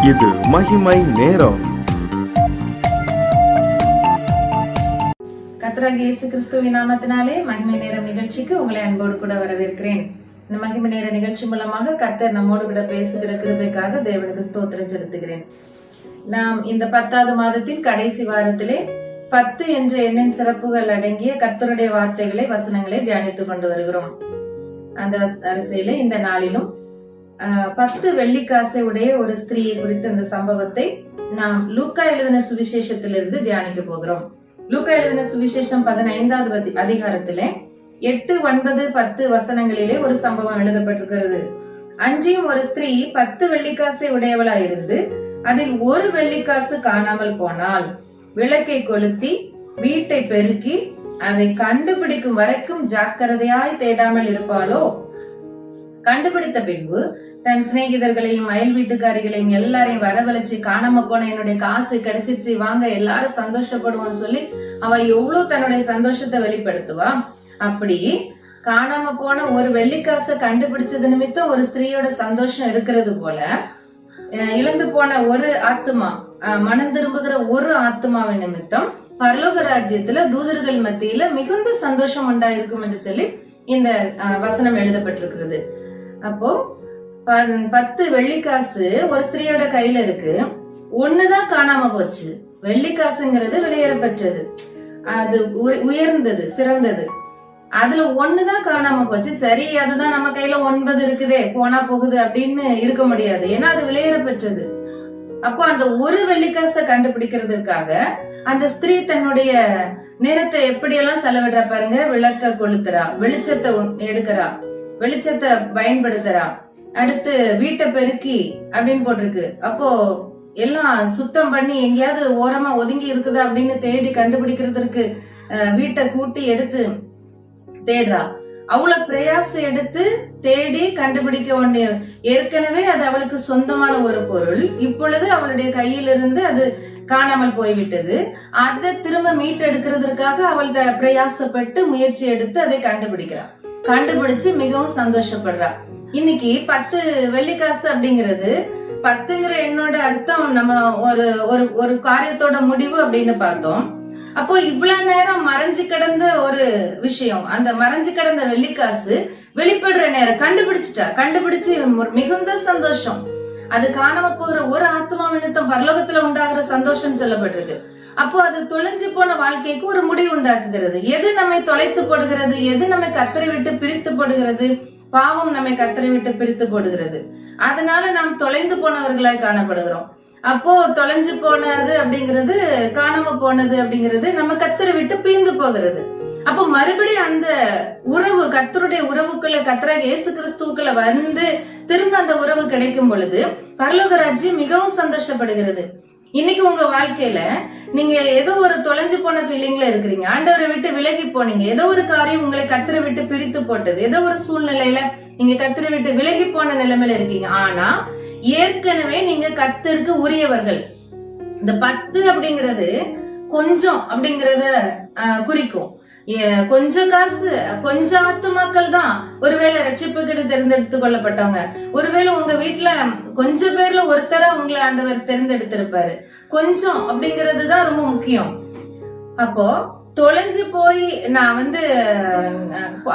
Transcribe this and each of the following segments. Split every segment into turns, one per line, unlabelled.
இது மகிமை நேரம்.
கர்த்தராகிய இயேசு கிறிஸ்துவின் நாமத்தினாலே மகிமை நேரம் நிகழ்ச்சிக்கு உங்களை அன்போடு கூட வரவேற்கிறேன். இந்த மகிமை நேர நிகழ்ச்சி மூலமாக கர்த்தர் நம்மோடு கூட பேசுகிற கிருபைக்காக தேவனுக்கு ஸ்தோத்திரம் செலுத்துகிறேன். நாம் இந்த 10வது மாதத்தின் கடைசி வாரத்திலே 10 என்ற எண்ணின் சிறப்புகள் அடங்கிய கர்த்தருடைய வார்த்தைகளை வசனங்களை தியானித்துக் கொண்டு வருகிறோம். அந்த வரிசையில இந்த நாளிலும் 10 வெள்ளிக்காசை உடைய ஒரு ஸ்திரீயை குறித்த இந்த சம்பவத்தை நாம் லூக்கா எழுதின சுவிசேஷத்திலிருந்து தியானிக்க போகிறோம். லூக்கா எழுதின சுவிசேஷம் 15வது அதிகாரத்திலே 8, 9, 10 வசனங்களிலே ஒரு சம்பவம் எழுதப்பட்டிருக்கிறது. அன்றியும் ஒரு ஸ்திரீ 10 வெள்ளிக்காசை உடையவளாயிருந்து அதில் ஒரு வெள்ளிக்காசு காணாமல் போனால் விளக்கை கொளுத்தி வீட்டை பெருக்கி அதை கண்டுபிடிக்கும் வரைக்கும் ஜாக்கிரதையாய் தேடாமல் இருப்பாளோ? கண்டுபிடித்த பின்பு தன் சிநேகிதர்களையும் அயல் வீட்டுக்காரிகளையும் எல்லாரையும் வரவழைச்சு, காணாம போன என்னுடைய காசு கிடைச்சிச்சு, வாங்க எல்லாரும் சந்தோஷப்படுவோம் சொல்லி அவ எவ்வளவு தன்னுடைய சந்தோஷத்தை வெளிப்படுத்துவா. அப்படி காணாம போன ஒரு வெள்ளிக்காசை கண்டுபிடிச்சது நிமித்தம் ஒரு ஸ்திரீயோட சந்தோஷம் இருக்கிறது போல, இழந்து போன ஒரு ஆத்மா, மனம் திரும்புகிற ஒரு ஆத்மாவின் நிமித்தம் பரலோக ராஜ்யத்துல தூதர்கள் மத்தியில மிகுந்த சந்தோஷம் உண்டாயிருக்கும் என்று சொல்லி இந்த வசனம் எழுதப்பட்டிருக்கிறது. அப்போ 10 வெள்ளிக்காசு ஒரு ஸ்திரீயோட கையில இருக்கு. ஒண்ணுதான் காணாம போச்சு. வெள்ளிக்காசுங்கிறது விலையேறப்பெற்றது, அது உயர்ந்தது, சிறந்தது. அதுல ஒண்ணுதான் காணாம போச்சு. சரி, அதுதான் நம்ம கையில 9 இருக்குதே, போனா போகுது அப்படின்னு இருக்க முடியாது. ஏன்னா அது விலையேறப்பெற்றது. அப்போ அந்த ஒரு வெள்ளிக்காசை கண்டுபிடிக்கிறதுக்காக அந்த ஸ்திரீ தன்னுடைய நேரத்தை எப்படியெல்லாம் செலவிடுறா பாருங்க. விளக்க கொளுத்துறா, வெளிச்சத்தை எடுக்கிறா, வெளிச்சத்தை பயன்படுத்துறா, அடுத்து வீட்டை பெருக்கி அப்படின்னு போட்டிருக்கு. அப்போ எல்லாம் சுத்தம் பண்ணி எங்கேயாவது ஓரமா ஒதுங்கி இருக்குதா அப்படின்னு தேடி கண்டுபிடிக்கிறதுக்கு வீட்டை கூட்டி எடுத்து தேடுறா. அவ்வளவு பிரயாசம் எடுத்து தேடி கண்டுபிடிக்க வேண்டிய, ஏற்கனவே அது அவளுக்கு சொந்தமான ஒரு பொருள், இப்பொழுது அவளுடைய கையிலிருந்து அது காணாமல் போய்விட்டது. அதை திரும்ப மீட்டெடுக்கிறதுக்காக அவள் பிரயாசப்பட்டு முயற்சி எடுத்து அதை கண்டுபிடிக்கிறாள். கண்டுபிடிச்சு மிகவும் சந்தோஷப்படுறா. இன்னைக்கு 10 வெள்ளிக்காசு அப்படிங்கிறது, 10ங்கிற எண்ணோட அர்த்தம் நம்ம ஒரு காரியத்தோட முடிவு அப்படின்னு பார்த்தோம். அப்போ இவ்வளவு நேரம் மறைஞ்சு கிடந்த ஒரு விஷயம், அந்த மறைஞ்சு கிடந்த வெள்ளிக்காசு வெளிப்படுற நேரம் கண்டுபிடிச்சு மிகுந்த சந்தோஷம். அது காணாம போகிற ஒரு ஆத்மா நிமித்தம் பரலோகத்துல உண்டாகிற சந்தோஷம் சொல்லப்பட்டிருக்கு. அப்போ அது தொலைஞ்சு போன வாழ்க்கைக்கு ஒரு முடிவு உண்டாக்குகிறது. எது நம்மை தொலைத்து போடுகிறது, எது நம்மை கத்தரை விட்டு பிரித்து போடுகிறது? பாவம் நம்மை கத்தரை விட்டு பிரித்து போடுகிறது. அதனால நாம் தொலைந்து போனவர்களாய் காணப்படுகிறோம். அப்போ தொலைஞ்சு போனது அப்படிங்கிறது, காணாம போனது அப்படிங்கிறது நம்ம கத்தரை விட்டு பிரிந்து போகிறது. அப்போ மறுபடியும் அந்த உறவு, கர்த்தருடைய உறவுக்குள்ள, கர்த்தராகிய இயேசு கிறிஸ்துவுக்குள்ள வந்து திரும்ப அந்த உறவு கிடைக்கும் பொழுது பரலோக ராஜ்யம் மிகவும் சந்தோஷப்படுகிறது. இன்னைக்கு உங்க வாழ்க்கையில நீங்க ஏதோ ஒரு தொலைஞ்சு போன ஃபீலிங்ல இருக்கிறீங்க, ஆண்டவரை விட்டு விலகி போனீங்க, ஏதோ ஒரு காரியம் உங்களை கர்த்தரை விட்டு பிரித்து போட்டது, ஏதோ ஒரு சூழ்நிலையில நீங்க கர்த்தரை விட்டு விலகி போன நிலைமையில இருக்கீங்க. ஆனா ஏற்கனவே நீங்க கர்த்தருக்கு உரியவர்கள். இந்த 10 அப்படிங்கிறது கொஞ்சம் அப்படிங்கறத குறிக்கும். கொஞ்சம் காசு, கொஞ்சம் ஆத்துமாக்கள் தான் ஒருவேளை ரட்சிப்புக்கு தேர்ந்தெடுத்து கொள்ளப்பட்டவங்க. ஒருவேளை உங்க வீட்டுல கொஞ்சம் பேர்ல ஒருத்தரா உங்களை ஆண்டவர் தேர்ந்தெடுத்திருப்பாரு. கொஞ்சம் அப்படிங்கிறது தான் ரொம்ப முக்கியம். அப்போ தொலைஞ்சு போய் நான்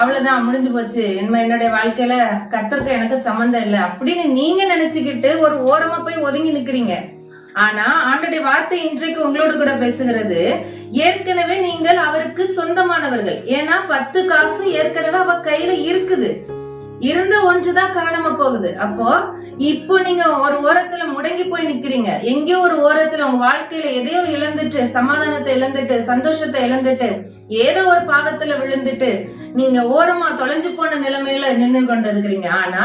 அவ்வளவுதான் முடிஞ்சு போச்சு, என்னுடைய வாழ்க்கையில கர்த்தருக்கு எனக்கு சம்மந்தம் இல்லை அப்படின்னு நீங்க நினைச்சுக்கிட்டு ஒரு ஓரமா போய் ஒதுங்கி நிக்கிறீங்க. ஆனா ஆண்டவருடைய வார்த்தை இன்றைக்கு உங்களோடு கூட பேசுகிறது. ஏற்கனவே நீங்கள் அவருக்கு சொந்தமானவர்கள். ஏன்னா 10 காசு ஏற்கனவே அவ கையில இருக்குது. இருந்த ஒன்றுதான் காணாம போகுது. அப்போ இப்போ நீங்க ஒரு ஓரத்துல முடங்கி போய் நிக்கிறீங்க. எங்கேயோ ஒரு ஓரத்துல உங்க வாழ்க்கையில எதையோ இழந்துட்டு, சமாதானத்தை இழந்துட்டு, சந்தோஷத்தை இழந்துட்டு, ஏதோ ஒரு பாகத்துல விழுந்துட்டு நீங்க ஓரமா தொலைஞ்சு போன நிலைமையில நின்று கொண்டு இருக்கிறீங்க. ஆனா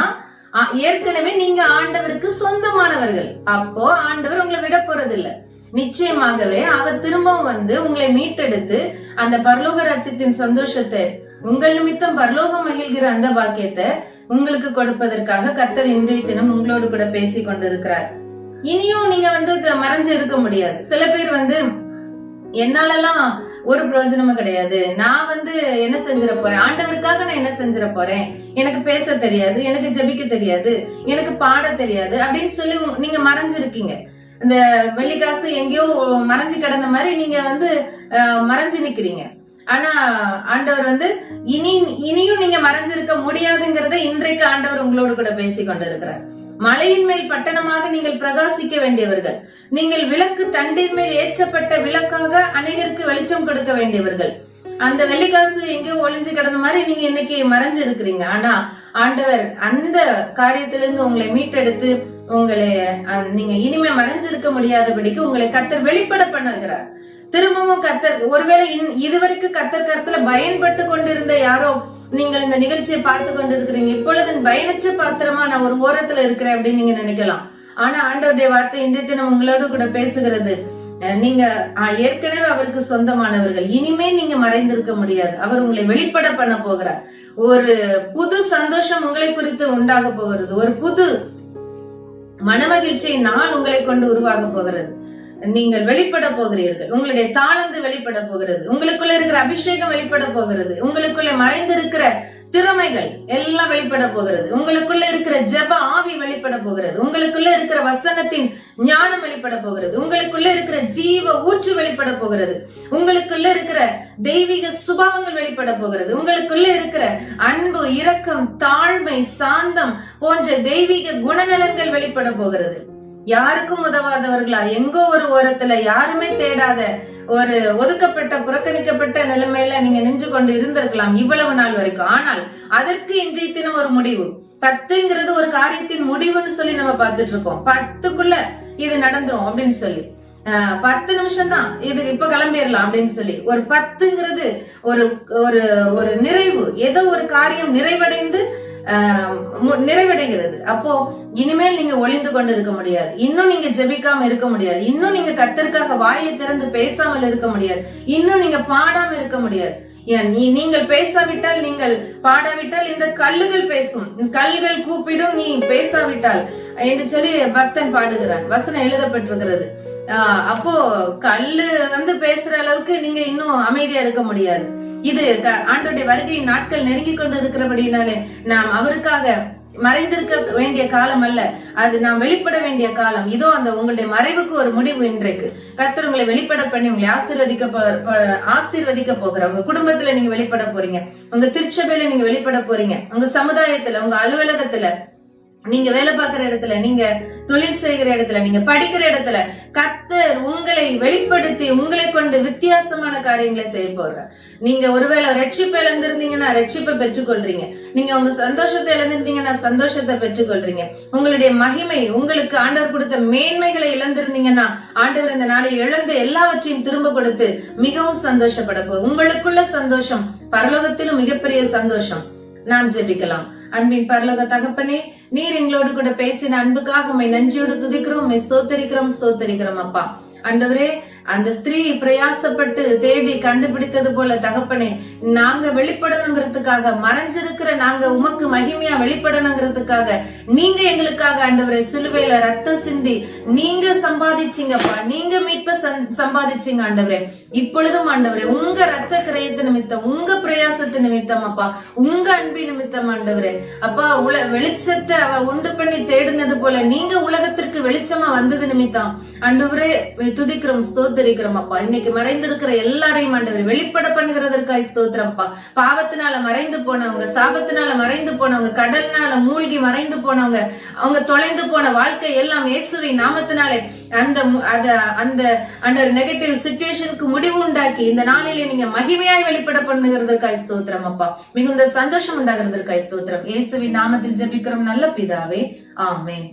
ஏற்கனவே நீங்க ஆண்டவருக்கு சொந்தமானவர்கள். அப்போ ஆண்டவர் உங்களை விட போறது இல்ல. நிச்சயமாகவே அவர் திரும்பவும் வந்து உங்களை மீட்டெடுத்து அந்த பரலோக ராஜ்யத்தின் சந்தோஷத்தை, உங்கள் நிமித்தம் பரலோகம் மகிழ்கிற அந்த பாக்கியத்தை உங்களுக்கு கொடுப்பதற்காக கர்த்தர் இன்றைய தினம் உங்களோடு கூட பேசி கொண்டிருக்கிறார். இனியும் நீங்க மறைஞ்சு இருக்க முடியாது. சில பேர் என்னாலலாம் ஒரு பிரயோஜனமும் கிடையாது. நான் என்ன செஞ்சிட போறேன், ஆண்டவருக்காக நான் என்ன செஞ்சிட போறேன், எனக்கு பேச தெரியாது, எனக்கு ஜெபிக்க தெரியாது, எனக்கு பாட தெரியாது அப்படின்னு சொல்லி நீங்க மறைஞ்சிருக்கீங்க. இந்த வெள்ளிக்காசு எங்கேயோ மறைஞ்சு கிடந்த மாதிரி நீங்க மறைஞ்சு நிக்கிறீங்க. ஆனா ஆண்டவர் இனியும் நீங்க மறைஞ்சிருக்க முடியாதுங்கிறத இன்றைக்கு ஆண்டவர் உங்களோடு கூட பேசி கொண்டு இருக்கிறார். மலையின் மேல் பட்டணமாக நீங்கள் பிரகாசிக்க வேண்டியவர்கள், நீங்கள் விளக்கு தண்டின் மேல் ஏற்றப்பட்ட விளக்காக அநேகருக்கு வெளிச்சம் கொடுக்க வேண்டியவர்கள். அந்த வெள்ளிக்காசு எங்கேயோ ஒளிஞ்சு கிடந்த மாதிரி நீங்க இன்னைக்கு மறைஞ்சு இருக்கிறீங்க. ஆனா ஆண்டவர் அந்த காரியத்திலிருந்து உங்களை மீட்டெடுத்து உங்களை நீங்க இனிமே மறைஞ்சிருக்க முடியாதபடிக்கு உங்களை கர்த்தர் வெளிப்பட பண்ணுகிறார். திரும்பவும் கர்த்தர் ஒருவேளை இதுவரைக்கும் கர்த்தர் கருத்துல பயன்பட்டு கொண்டிருந்த யாரோ நீங்கள் இந்த நிகழ்ச்சியை பார்த்து கொண்டிருக்கிறீங்க, இப்பொழுது பயனற்ற பாத்திரமா நான் ஒரு ஓரத்துல இருக்கிறேன் அப்படின்னு நீங்க நினைக்கலாம். ஆனா ஆண்டவருடைய வார்த்தை இன்றைய தினம் உங்களோடு கூட பேசுகிறது. நீங்க ஏற்கனவே அவருக்கு சொந்தமானவர்கள், இனிமே நீங்க மறைந்திருக்க முடியாது. அவர் உங்களை வெளிப்பட பண்ண போகிறார். ஒரு புது சந்தோஷம் உங்களை குறித்து உண்டாக போகிறது. ஒரு புது மனமகிழ்ச்சியை நாள் உங்களை கொண்டு உருவாக போகிறது. நீங்கள் வெளிப்பட போகிறீர்கள். உங்களுடைய தாளந்து வெளிப்பட போகிறது. உங்களுக்குள்ள இருக்கிற அபிஷேகம் வெளிப்பட போகிறது. உங்களுக்குள்ள மறைந்திருக்கிற திறமைகள் எல்லாம் வெளிப்பட போகிறது. உங்களுக்குள்ள இருக்கிற ஜெப ஆவி வெளிப்பட போகிறது. உங்களுக்குள்ள இருக்கிற வசனத்தின் ஞானம் வெளிப்பட போகிறது. உங்களுக்குள்ள இருக்கிற ஜீவ ஊற்று வெளிப்பட போகிறது. உங்களுக்குள்ள இருக்கிற தெய்வீக சுபாவங்கள் வெளிப்பட போகிறது. உங்களுக்குள்ள இருக்கிற அன்பு, இரக்கம், தாழ்மை, சாந்தம் போன்ற தெய்வீக குணநலன்கள் வெளிப்பட போகிறது. யாருக்கும் உதவாதவர்களா, எங்கோ ஒரு ஓரத்துல யாருமே தேடாத ஒரு ஒதுக்கப்பட்ட புறக்கணிக்கப்பட்ட நிலைமையில நீங்க நின்று கொண்டு இருந்திருக்கலாம் இவ்வளவு நாள் வரைக்கும். ஆனால் அதற்கு இன்றைய தினம் ஒரு முடிவு. 10ங்கிறது ஒரு காரியத்தின் முடிவுன்னு சொல்லி நம்ம பார்த்துட்டு இருக்கோம். 10க்குள்ள இது நடந்துரும் அப்படின்னு சொல்லி 10 நிமிஷம் தான் இது, இப்ப கிளம்பிடலாம் அப்படின்னு சொல்லி ஒரு 10ங்கிறது ஒரு ஒரு நிறைவு. ஏதோ ஒரு காரியம் நிறைவடைகிறது. அப்போ இனிமேல் நீங்க ஒளிந்து கொண்டு இருக்க முடியாது. இன்னும் நீங்க ஜெபிக்காம இருக்க முடியாது. இன்னும் நீங்க கர்த்தருக்காக வாயை திறந்து பேசாமல் இருக்க முடியாது. இன்னும் நீங்க பாடாம இருக்க முடியாது. நீங்கள் பேசாவிட்டால், நீங்கள் பாடாவிட்டால் இந்த கல்லுகள் பேசும், கல்லுகள் கூப்பிடும் நீ பேசாவிட்டால் என்று சொல்லி பக்தன் பாடுகிறான். வசனம் எழுதப்பட்டிருக்கிறது. அப்போ கல்லு பேசுற அளவுக்கு நீங்க இன்னும் அமைதியா இருக்க முடியாது. இது ஆண்டோடைய வருகையின் நாட்கள் நெருங்கி கொண்டு இருக்கிறபடினாலே நாம் அவருக்காக மறைந்திருக்க வேண்டிய காலம் அல்ல, அது நாம் வெளிப்பட வேண்டிய காலம். இதோ அந்த உங்களுடைய மறைவுக்கு ஒரு முடிவு. இன்றைக்கு கர்த்தர் உங்களை வெளிப்பட பண்ணி உங்களை ஆசீர்வதிக்க போகிற உங்க குடும்பத்துல நீங்க வெளிப்பட போறீங்க. உங்க திருச்சபையில நீங்க வெளிப்பட போறீங்க. உங்க சமுதாயத்துல, உங்க அலுவலகத்துல, நீங்க வேலை பார்க்கிற இடத்துல, நீங்க தொழில் செய்கிற இடத்துல, நீங்க படிக்கிற இடத்துல கர்த்தர் உங்களை வெளிப்படுத்தி உங்களை கொண்டு வித்தியாசமான காரியங்களை செய்ய போறார். நீங்க ஒருவேளை ரட்சிப்பை இழந்திருந்தீங்கன்னா ரட்சிப்பை பெற்றுக்கொள்றீங்க. நீங்க உங்க சந்தோஷத்தை இழந்திருந்தீங்கன்னா சந்தோஷத்தை பெற்றுக்கொள்றீங்க. உங்களுடைய மகிமை, உங்களுக்கு ஆண்டவர் கொடுத்த மேன்மைகளை இழந்திருந்தீங்கன்னா ஆண்டவர் இந்த நாளை இழந்த எல்லாவற்றையும் திரும்ப கொடுத்து மிகவும் சந்தோஷப்பட போகுது. உங்களுக்குள்ள சந்தோஷம் பரலோகத்திலும் மிகப்பெரிய சந்தோஷம். நாம் ஜெபிக்கலாம். அன்பின் பரலோக தகப்பனே, நீர் எங்களோடு கூட பேசின அன்புக்காக உம்மை நன்றியோடு துதிக்கிறோம், உம்மை ஸ்தோத்தரிக்கிறோம் அப்பா. ஆண்டவரே, அந்த ஸ்திரீ பிரயாசப்பட்டு தேடி கண்டுபிடித்தது போல தகப்பனே, நாங்க வெளிப்படணுங்கிறதுக்காக, மறைஞ்சிருக்கிற நாங்க உமக்கு மகிமையா வெளிப்படணுங்கிறதுக்காக நீங்க எங்களுக்காக ஆண்டவரே சிலுவையில ரத்தம் சிந்தி நீங்க சம்பாதிச்சீங்கப்பா. நீங்க மீட்ப சம்பாதிச்சீங்க ஆண்டவரே. இப்பொழுதும் ஆண்டவரே உங்க ரத்த கிரயத்து நிமித்தம், உங்க பிரயாசத்து நிமித்தம் அப்பா, உங்க அன்பி நிமித்தம் ஆண்டவரே அப்பா, வெளிச்சத்தை அவ உண்டு பண்ணி தேடினது போல நீங்க உலகத்திற்கு வெளிச்சமா வந்தது நிமித்தம் ஆண்டவரே துதிக்கிறோம், ஸ்தோத்திரிக்கிறோம் அப்பா. இன்னைக்கு மறைந்திருக்கிற எல்லாரையும் ஆண்டவரே வெளிப்பட பண்ணுகிறதற்காய் ஸ்தோத்திரம்ப்பா. பாவத்தினால மறைந்து போனவங்க, சாபத்தினால மறைந்து போனவங்க, கடல்னால மூழ்கி மறைந்து போனவங்க, அவங்க தொலைந்து போன வாழ்க்கை எல்லாம் இயேசுவின் நாமத்தினாலே அந்த நெகட்டிவ் சிச்சுவேஷனுக்கு முடிவு உண்டாக்கி இந்த நாளிலே நீங்க மகிமையாய் வெளிப்பட பண்ணுகிறதற்காய் ஸ்தோத்திரம் அப்பா. மிகுந்த சந்தோஷம் உண்டாகிறதற்காய் ஸ்தோத்திரம். இயேசுவின் நாமத்தில் ஜெபிக்கிறோம் நல்ல பிதாவே, ஆமென்.